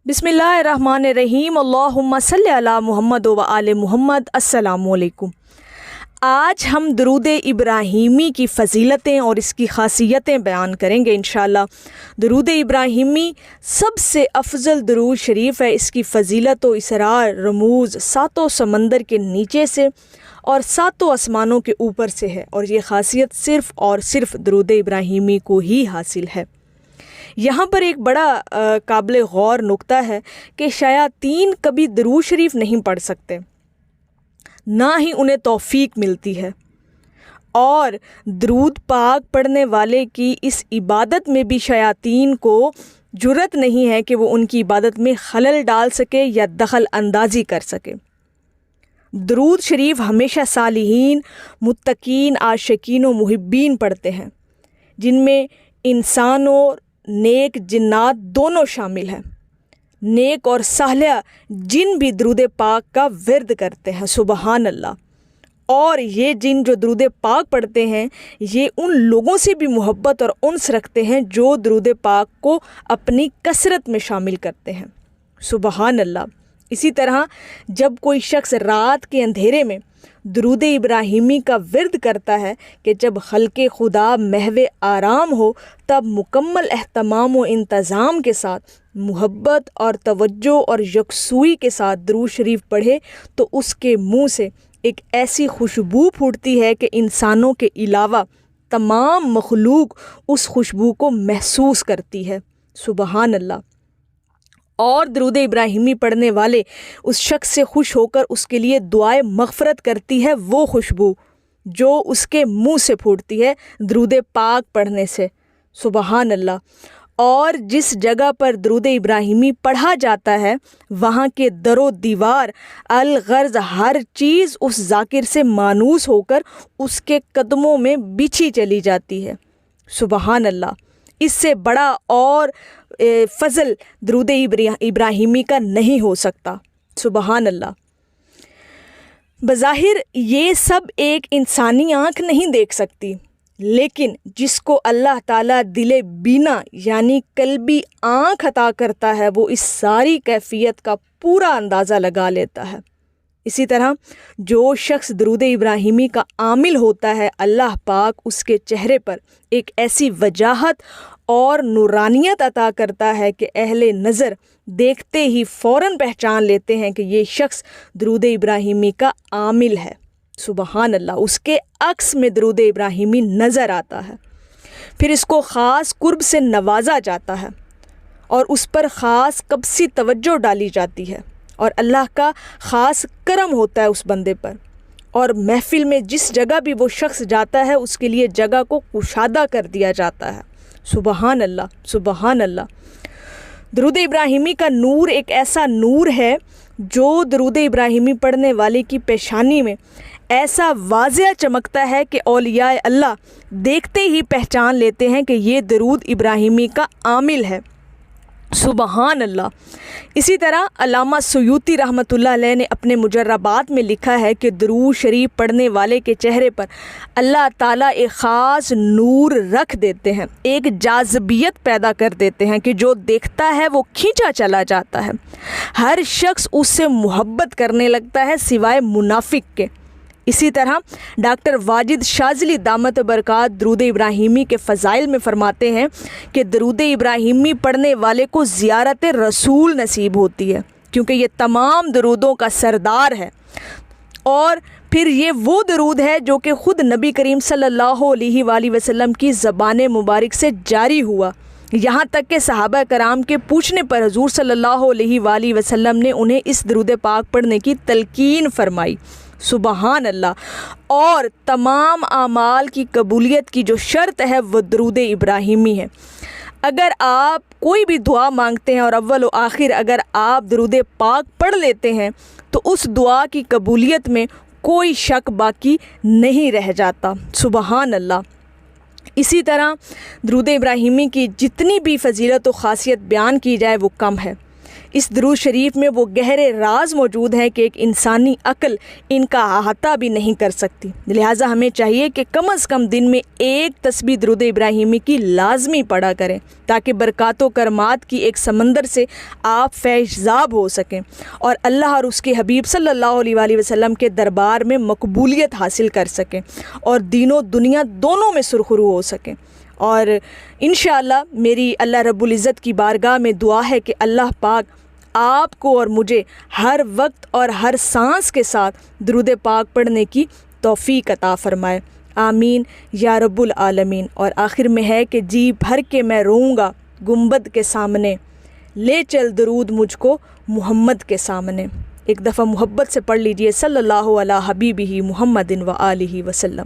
بسم اللہ الرحمن الرحیم، اللہم صلی علی محمد و آل محمد۔ السلام علیکم۔ آج ہم درود ابراہیمی کی فضیلتیں اور اس کی خاصیتیں بیان کریں گے انشاءاللہ۔ درود ابراہیمی سب سے افضل درود شریف ہے۔ اس کی فضیلت و اسرار رموز ساتوں سمندر کے نیچے سے اور ساتوں آسمانوں کے اوپر سے ہے، اور یہ خاصیت صرف اور صرف درود ابراہیمی کو ہی حاصل ہے۔ یہاں پر ایک بڑا قابل غور نکتہ ہے کہ شیاطین کبھی درود شریف نہیں پڑھ سکتے، نہ ہی انہیں توفیق ملتی ہے، اور درود پاک پڑھنے والے کی اس عبادت میں بھی شیاطین کو جرأت نہیں ہے کہ وہ ان کی عبادت میں خلل ڈال سکے یا دخل اندازی کر سکے۔ درود شریف ہمیشہ صالحین، متقین، عاشقین و محبین پڑھتے ہیں، جن میں انسان اور نیک جنات دونوں شامل ہیں۔ نیک اور صالح جن بھی درود پاک کا ورد کرتے ہیں، سبحان اللہ۔ اور یہ جن جو درود پاک پڑھتے ہیں، یہ ان لوگوں سے بھی محبت اور انس رکھتے ہیں جو درود پاک کو اپنی کثرت میں شامل کرتے ہیں، سبحان اللہ۔ اسی طرح جب کوئی شخص رات کے اندھیرے میں درود ابراہیمی کا ورد کرتا ہے کہ جب خلق خدا محو آرام ہو، تب مکمل اہتمام و انتظام کے ساتھ محبت اور توجہ اور یکسوئی کے ساتھ درود شریف پڑھے، تو اس کے منہ سے ایک ایسی خوشبو پھوٹتی ہے کہ انسانوں کے علاوہ تمام مخلوق اس خوشبو کو محسوس کرتی ہے، سبحان اللہ۔ اور درود ابراہیمی پڑھنے والے اس شخص سے خوش ہو کر اس کے لیے دعائے مغفرت کرتی ہے وہ خوشبو جو اس کے منہ سے پھوٹتی ہے درود پاک پڑھنے سے، سبحان اللہ۔ اور جس جگہ پر درود ابراہیمی پڑھا جاتا ہے، وہاں کے در و دیوار الغرض ہر چیز اس ذاکر سے مانوس ہو کر اس کے قدموں میں بچھی چلی جاتی ہے، سبحان اللہ۔ اس سے بڑا اور فضل درود ابراہیمی کا نہیں ہو سکتا، سبحان اللہ۔ بظاہر یہ سب ایک انسانی آنکھ نہیں دیکھ سکتی، لیکن جس کو اللہ تعالیٰ دل بینا یعنی قلبی آنکھ عطا کرتا ہے، وہ اس ساری کیفیت کا پورا اندازہ لگا لیتا ہے۔ اسی طرح جو شخص درود ابراہیمی کا عامل ہوتا ہے، اللہ پاک اس کے چہرے پر ایک ایسی وجاہت اور نورانیت عطا کرتا ہے کہ اہل نظر دیکھتے ہی فوراً پہچان لیتے ہیں کہ یہ شخص درود ابراہیمی کا عامل ہے، سبحان اللہ۔ اس کے عکس میں درود ابراہیمی نظر آتا ہے، پھر اس کو خاص قرب سے نوازا جاتا ہے اور اس پر خاص قبضی توجہ ڈالی جاتی ہے، اور اللہ کا خاص کرم ہوتا ہے اس بندے پر، اور محفل میں جس جگہ بھی وہ شخص جاتا ہے اس کے لیے جگہ کو کشادہ کر دیا جاتا ہے، سبحان اللہ، سبحان اللہ۔ درود ابراہیمی کا نور ایک ایسا نور ہے جو درود ابراہیمی پڑھنے والے کی پیشانی میں ایسا واضح چمکتا ہے کہ اولیاء اللہ دیکھتے ہی پہچان لیتے ہیں کہ یہ درود ابراہیمی کا عامل ہے، سبحان اللہ۔ اسی طرح علامہ سیوطی رحمۃ اللہ علیہ نے اپنے مجربات میں لکھا ہے کہ درود شریف پڑھنے والے کے چہرے پر اللہ تعالیٰ ایک خاص نور رکھ دیتے ہیں، ایک جاذبیت پیدا کر دیتے ہیں کہ جو دیکھتا ہے وہ کھینچا چلا جاتا ہے، ہر شخص اس سے محبت کرنے لگتا ہے سوائے منافق کے۔ اسی طرح ڈاکٹر واجد شاذلی دامت برکات درود ابراہیمی کے فضائل میں فرماتے ہیں کہ درود ابراہیمی پڑھنے والے کو زیارت رسول نصیب ہوتی ہے، کیونکہ یہ تمام درودوں کا سردار ہے، اور پھر یہ وہ درود ہے جو کہ خود نبی کریم صلی اللہ علیہ وآلہ وسلم کی زبان مبارک سے جاری ہوا، یہاں تک کہ صحابہ کرام کے پوچھنے پر حضور صلی اللہ علیہ وآلہ وسلم نے انہیں اس درود پاک پڑھنے کی تلقین فرمائی، سبحان اللہ۔ اور تمام اعمال کی قبولیت کی جو شرط ہے وہ درود ابراہیمی ہے۔ اگر آپ کوئی بھی دعا مانگتے ہیں اور اول و آخر اگر آپ درود پاک پڑھ لیتے ہیں تو اس دعا کی قبولیت میں کوئی شک باقی نہیں رہ جاتا، سبحان اللہ۔ اسی طرح درود ابراہیمی کی جتنی بھی فضیلت و خاصیت بیان کی جائے وہ کم ہے۔ اس درود شریف میں وہ گہرے راز موجود ہیں کہ ایک انسانی عقل ان کا احاطہ بھی نہیں کر سکتی۔ لہٰذا ہمیں چاہیے کہ کم از کم دن میں ایک تسبیح درود ابراہیمی کی لازمی پڑھا کریں، تاکہ برکات و کرامات کی ایک سمندر سے آپ فیضاب ہو سکیں اور اللہ اور اس کے حبیب صلی اللہ علیہ وآلہ وسلم کے دربار میں مقبولیت حاصل کر سکیں اور دین و دنیا دونوں میں سرخرو ہو سکیں۔ اور انشاءاللہ میری اللہ رب العزت کی بارگاہ میں دعا ہے کہ اللہ پاک آپ کو اور مجھے ہر وقت اور ہر سانس کے ساتھ درود پاک پڑھنے کی توفیق عطا فرمائے، آمین یا رب العالمین۔ اور آخر میں ہے کہ جی بھر کے میں روؤں گا گنبد کے سامنے، لے چل درود مجھ کو محمد کے سامنے۔ ایک دفعہ محبت سے پڑھ لیجئے صلی اللہ علیہ حبیبہ محمد و آلہ وسلم۔